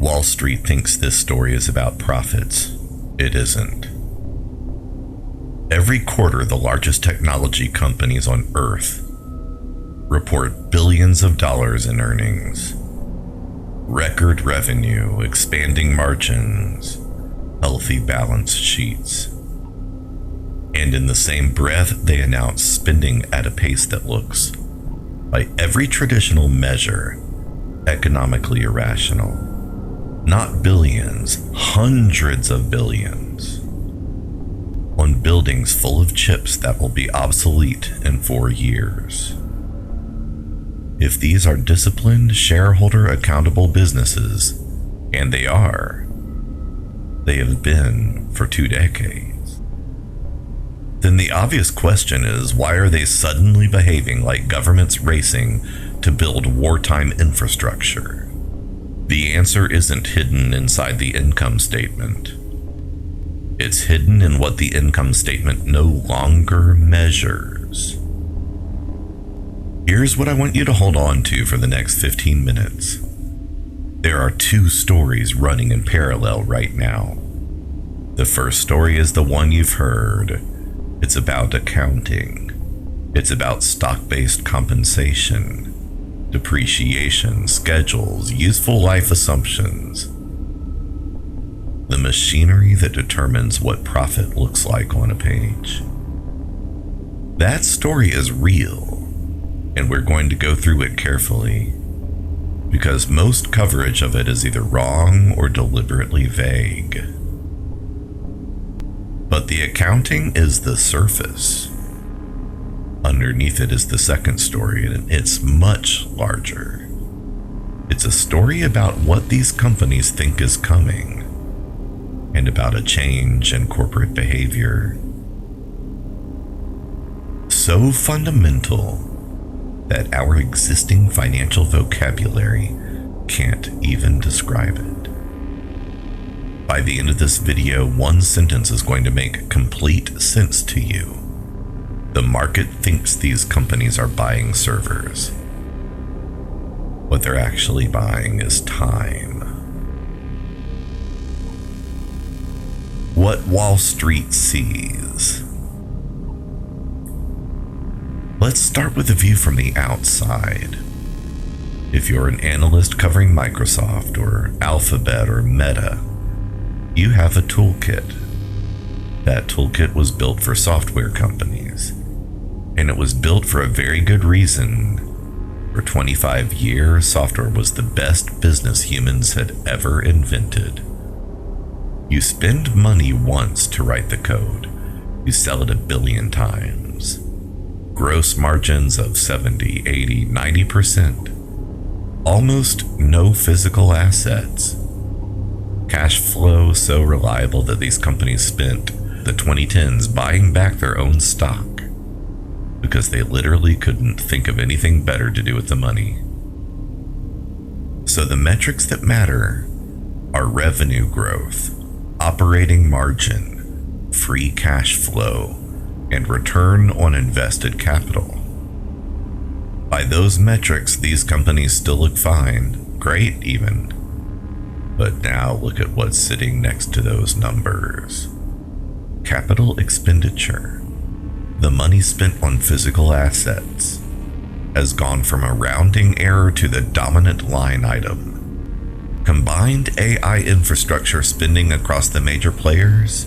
Wall Street thinks this story is about profits. It isn't. Every quarter, the largest technology companies on Earth report billions of dollars in earnings, record revenue, expanding margins, healthy balance sheets. And in the same breath, they announce spending at a pace that looks, by every traditional measure, economically irrational. Not billions, hundreds of billions, on buildings full of chips that will be obsolete in 4 years. If these are disciplined, shareholder accountable businesses, and they are, they have been for 2 decades, then the obvious question is, why are they suddenly behaving like governments racing to build wartime infrastructure? The answer isn't hidden inside the income statement. It's hidden in what the income statement no longer measures. Here's what I want you to hold on to for the next 15 minutes. There are 2 stories running in parallel right now. The first story is the one you've heard. It's about accounting. It's about stock-based compensation, depreciation, schedules, useful life assumptions. The machinery that determines what profit looks like on a page. That story is real, and we're going to go through it carefully, because most coverage of it is either wrong or deliberately vague. But the accounting is the surface. Underneath it is the second story, and it's much larger. It's a story about what these companies think is coming, and about a change in corporate behavior so fundamental that our existing financial vocabulary can't even describe it. By the end of this video, one sentence is going to make complete sense to you. The market thinks these companies are buying servers. What they're actually buying is time. What Wall Street sees. Let's start with a view from the outside. If you're an analyst covering Microsoft or Alphabet or Meta, you have a toolkit. That toolkit was built for software companies, and it was built for a very good reason. For 25 years, software was the best business humans had ever invented. You spend money once to write the code. You sell it 1 billion times. Gross margins of 70, 80, 90%. Almost no physical assets. Cash flow so reliable that these companies spent the 2010s buying back their own stock because they literally couldn't think of anything better to do with the money. So the metrics that matter are revenue growth, operating margin, free cash flow, and return on invested capital. By those metrics, these companies still look fine, great even. But now look at what's sitting next to those numbers. Capital expenditure, the money spent on physical assets, has gone from a rounding error to the dominant line item. Combined AI infrastructure spending across the major players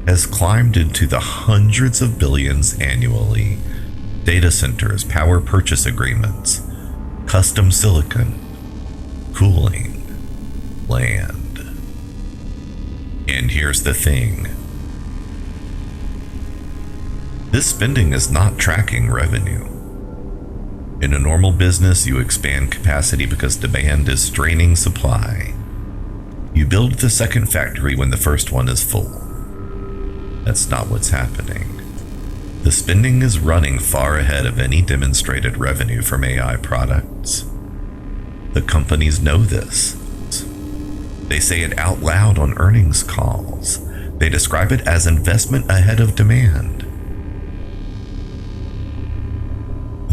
has climbed into the hundreds of billions annually. Data centers, power purchase agreements, custom silicon, cooling, land. And here's the thing. This spending is not tracking revenue. In a normal business, you expand capacity because demand is straining supply. You build the second factory when the first one is full. That's not what's happening. The spending is running far ahead of any demonstrated revenue from AI products. The companies know this. They say it out loud on earnings calls. They describe it as investment ahead of demand.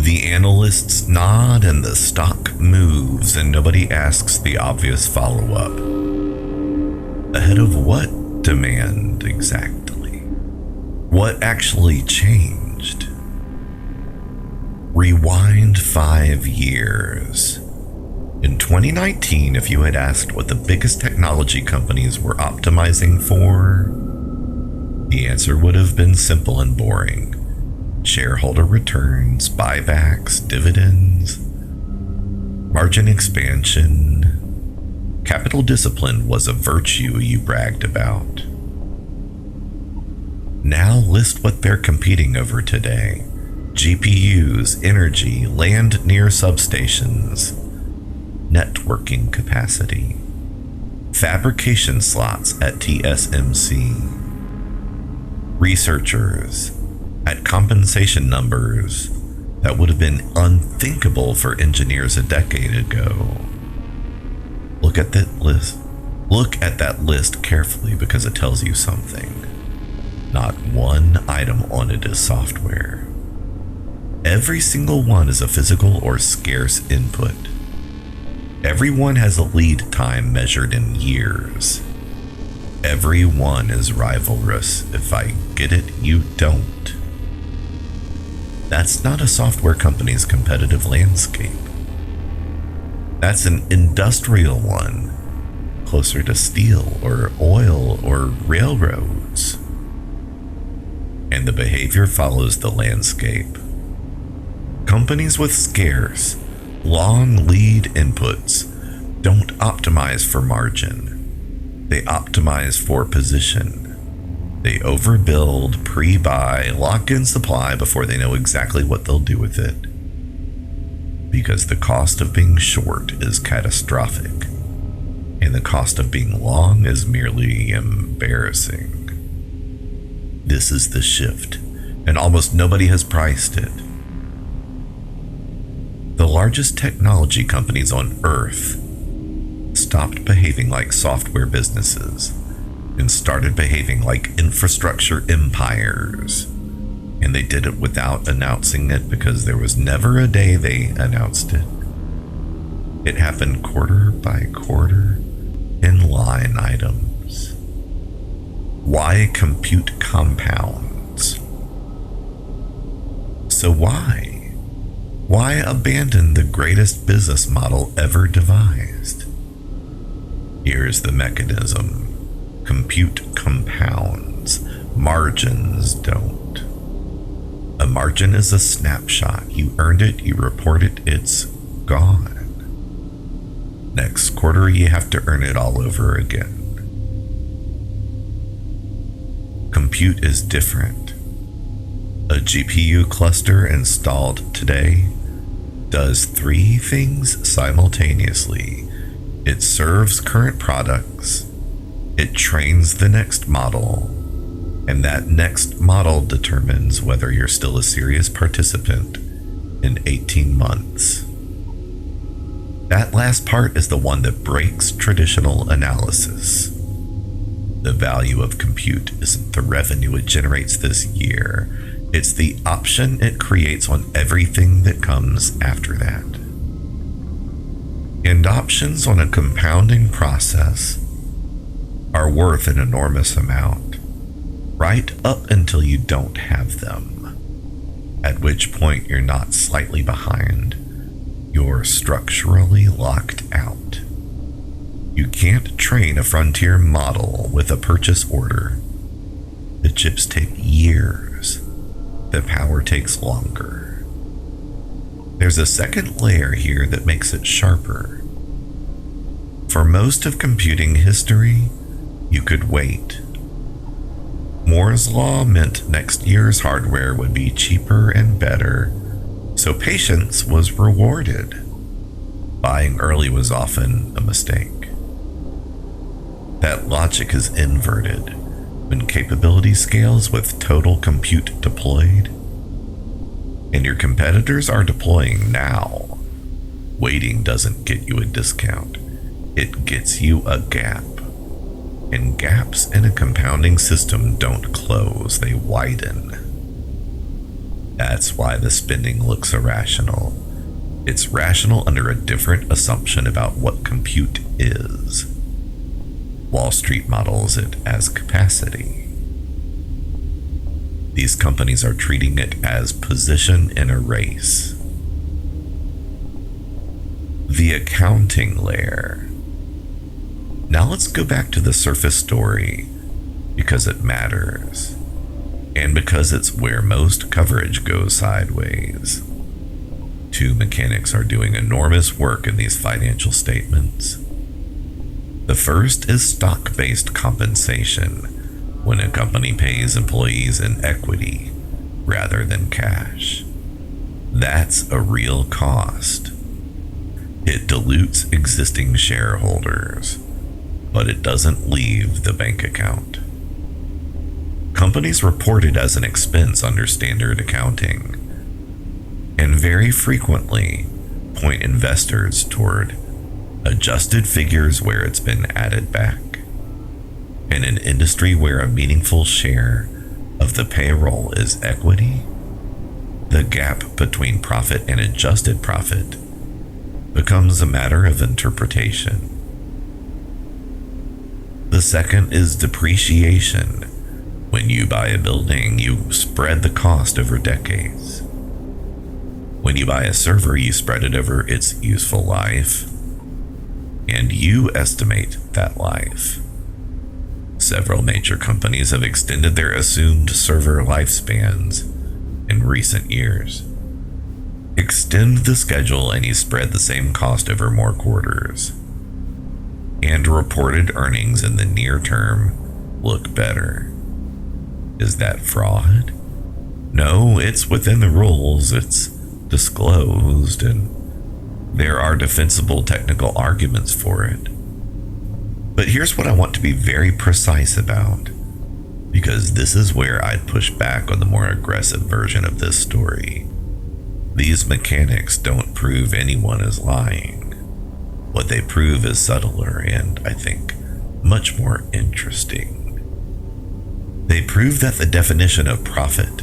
The analysts nod and the stock moves, and nobody asks the obvious follow-up. Ahead of what demand exactly? What actually changed? Rewind 5 years. In 2019, if you had asked what the biggest technology companies were optimizing for, the answer would have been simple and boring. Shareholder returns, buybacks, dividends, margin expansion. Capital discipline was a virtue you bragged about. Now list what they're competing over today. GPUs, energy, land near substations, networking capacity, fabrication slots at TSMC, researchers at compensation numbers that would have been unthinkable for engineers a decade ago. Look at that list. Look at that list carefully because it tells you something. Not one item on it is software. Every single one is a physical or scarce input. Every one has a lead time measured in years. Every one is rivalrous. If I get it, you don't. That's not a software company's competitive landscape. That's an industrial one, closer to steel or oil or railroads. And the behavior follows the landscape. Companies with scarce, long lead inputs don't optimize for margin. They optimize for position. They overbuild, pre-buy, lock in supply before they know exactly what they'll do with it. Because the cost of being short is catastrophic, and the cost of being long is merely embarrassing. This is the shift, and almost nobody has priced it. The largest technology companies on Earth stopped behaving like software businesses and started behaving like infrastructure empires. And they did it without announcing it because there was never a day they announced it. It happened quarter by quarter in line items. Why compute compounds? So why? Why abandon the greatest business model ever devised? Here's the mechanism. Compute compounds. Margins don't. A margin is a snapshot. You earned it, you report it, it's gone. Next quarter, you have to earn it all over again. Compute is different. A GPU cluster installed today does 3 things simultaneously. It serves current products, it trains the next model, and that next model determines whether you're still a serious participant in 18 months. That last part is the one that breaks traditional analysis. The value of compute isn't the revenue it generates this year. It's the option it creates on everything that comes after that. And options on a compounding process are worth an enormous amount, right up until you don't have them, at which point you're not slightly behind, you're structurally locked out. You can't train a frontier model with a purchase order. The chips take years. The power takes longer. There's a second layer here that makes it sharper. For most of computing history, you could wait. Moore's Law meant next year's hardware would be cheaper and better, so patience was rewarded. Buying early was often a mistake. That logic is inverted when capability scales with total compute deployed, and your competitors are deploying now. Waiting doesn't get you a discount. It gets you a gap. And gaps in a compounding system don't close, they widen. That's why the spending looks irrational. It's rational under a different assumption about what compute is. Wall Street models it as capacity. These companies are treating it as position in a race. The accounting layer. Now let's go back to the surface story because it matters, and because it's where most coverage goes sideways. Two mechanics are doing enormous work in these financial statements. The first is stock-based compensation, when a company pays employees in equity rather than cash. That's a real cost. It dilutes existing shareholders, but it doesn't leave the bank account. Companies report it as an expense under standard accounting, and very frequently point investors toward adjusted figures where it's been added back. In an industry where a meaningful share of the payroll is equity, the gap between profit and adjusted profit becomes a matter of interpretation. The second is depreciation. When you buy a building, you spread the cost over decades. When you buy a server, you spread it over its useful life, and you estimate that life. Several major companies have extended their assumed server lifespans in recent years. Extend the schedule and you spread the same cost over more quarters. And reported earnings in the near term look better. Is that fraud? No, it's within the rules, it's disclosed, and there are defensible technical arguments for it. But here's what I want to be very precise about, because this is where I'd push back on the more aggressive version of this story. These mechanics don't prove anyone is lying. What they prove is subtler and, I think, much more interesting. They prove that the definition of profit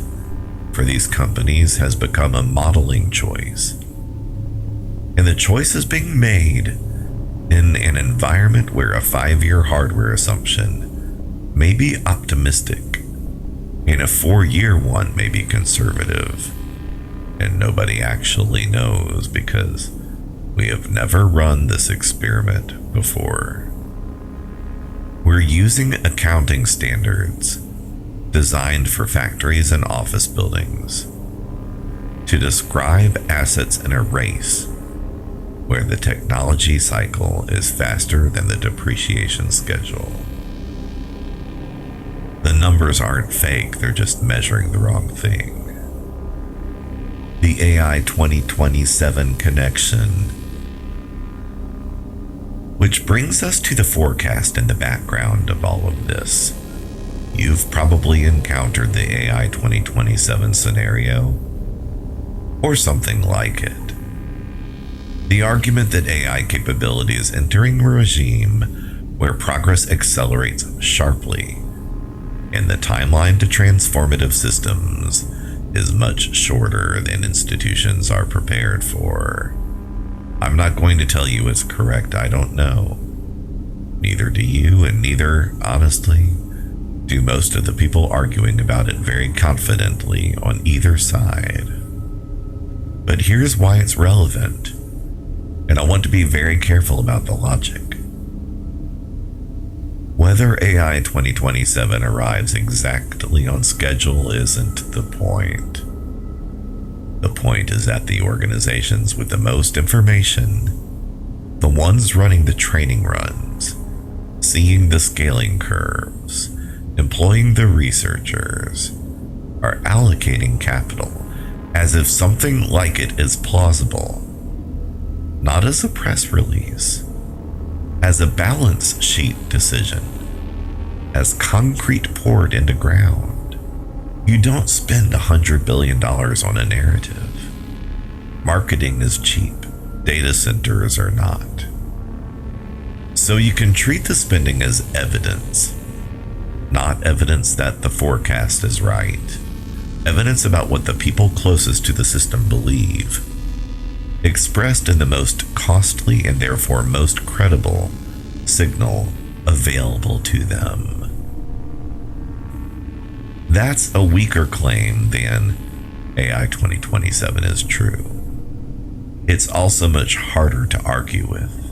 for these companies has become a modeling choice. And the choice is being made in an environment where a 5-year hardware assumption may be optimistic and a 4-year one may be conservative. And nobody actually knows because we have never run this experiment before. We're using accounting standards designed for factories and office buildings to describe assets in a race where the technology cycle is faster than the depreciation schedule. The numbers aren't fake, they're just measuring the wrong thing. The AI 2027 connection, which brings us to the forecast in the background of all of this. You've probably encountered the AI 2027 scenario, or something like it. The argument that AI capability is entering a regime where progress accelerates sharply, and the timeline to transformative systems is much shorter than institutions are prepared for. I'm not going to tell you it's correct, I don't know. Neither do you, and neither, honestly, do most of the people arguing about it very confidently on either side. But here's why it's relevant, and I want to be very careful about the logic. Whether AI 2027 arrives exactly on schedule isn't the point. The point is that the organizations with the most information, the ones running the training runs, seeing the scaling curves, employing the researchers, are allocating capital as if something like it is plausible, not as a press release, as a balance sheet decision, as concrete poured into ground. You don't spend $100 billion on a narrative. Marketing is cheap, data centers are not. So you can treat the spending as evidence, not evidence that the forecast is right, Evidence about what the people closest to the system believe, expressed in the most costly and therefore most credible signal available to them. That's a weaker claim than AI 2027 is true. It's also much harder to argue with,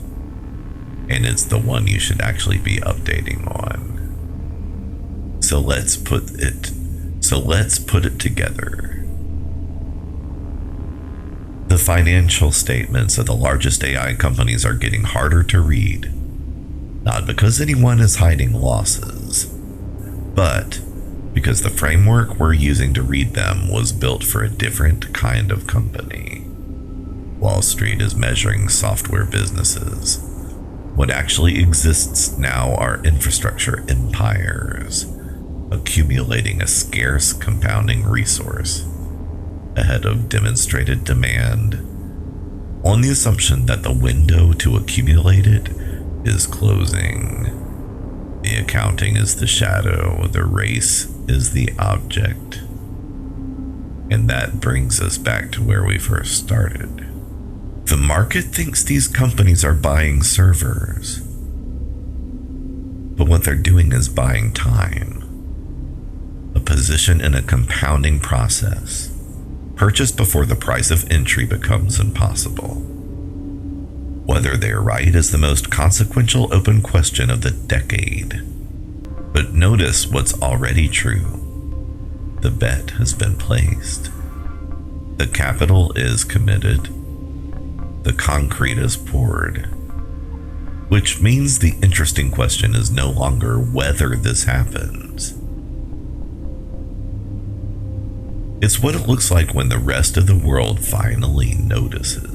and it's the one you should actually be updating on. So let's put it together. The financial statements of the largest AI companies are getting harder to read, not because anyone is hiding losses, but because the framework we're using to read them was built for a different kind of company. Wall Street is measuring software businesses. What actually exists now are infrastructure empires, accumulating a scarce compounding resource ahead of demonstrated demand, on the assumption that the window to accumulate it is closing. The accounting is the shadow, the race is the object. And that brings us back to where we first started. The market thinks these companies are buying servers, but what they're doing is buying time, a position in a compounding process, purchased before the price of entry becomes impossible. Whether they're right is the most consequential open question of the decade. But notice what's already true. The bet has been placed. The capital is committed. The concrete is poured. Which means the interesting question is no longer whether this happens. It's what it looks like when the rest of the world finally notices.